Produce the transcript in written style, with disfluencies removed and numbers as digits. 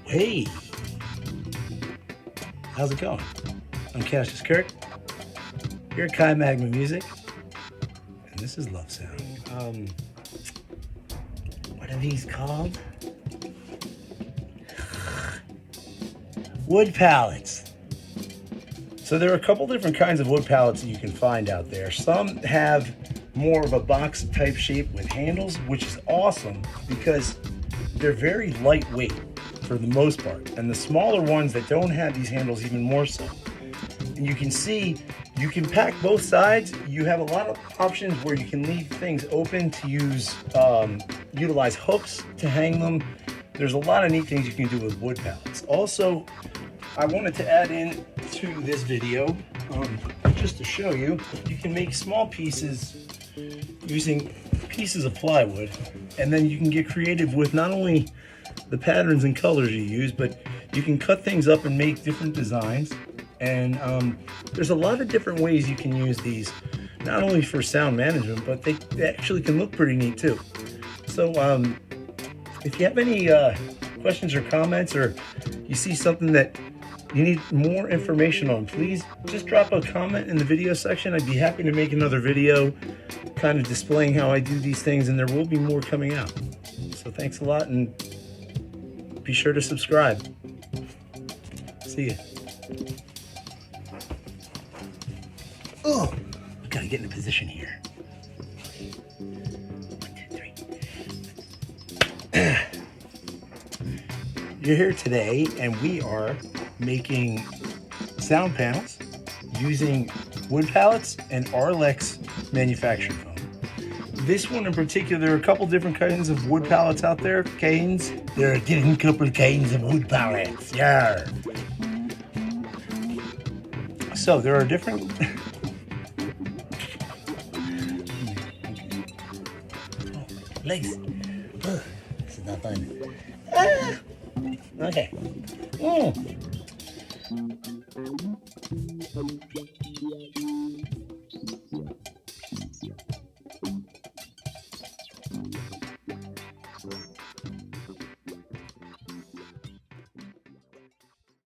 Hey, how's it going? I'm CASSIUS KIRK. You're at Magma Music, and this is Love Sound. What are these called? Wood pallets. So there are a couple different kinds of wood pallets that you can find out there. Some have more of a box type shape with handles, which is awesome because they're very lightweight for the most part. And the smaller ones that don't have these handles, even more so. And you can see, you can pack both sides. You have a lot of options where you can leave things open to utilize hooks to hang them. There's a lot of neat things you can do with wood pallets. Also, I wanted to add in to this video, just to show you, you can make small pieces using pieces of plywood, and then you can get creative with not only the patterns and colors you use, but you can cut things up and make different designs. And there's a lot of different ways you can use these, not only for sound management, but they actually can look pretty neat too. So if you have any questions or comments, or you see something that you need more information on, please just drop a comment in the video section. I'd be happy to make another video kind of displaying how I do these things, and there will be more coming out. So thanks a lot, and be sure to subscribe. See ya. Oh, I gotta get in a position here. 1, 2, 3. You're here today, and we are making sound panels using wood pallets and AURALEX manufactured foam. This one in particular, there are a couple different kinds of wood pallets out there. Canes. There are different couple kinds of wood pallets. Yeah. So there are different. Legs. Oh, this is not fun. Ah. Okay.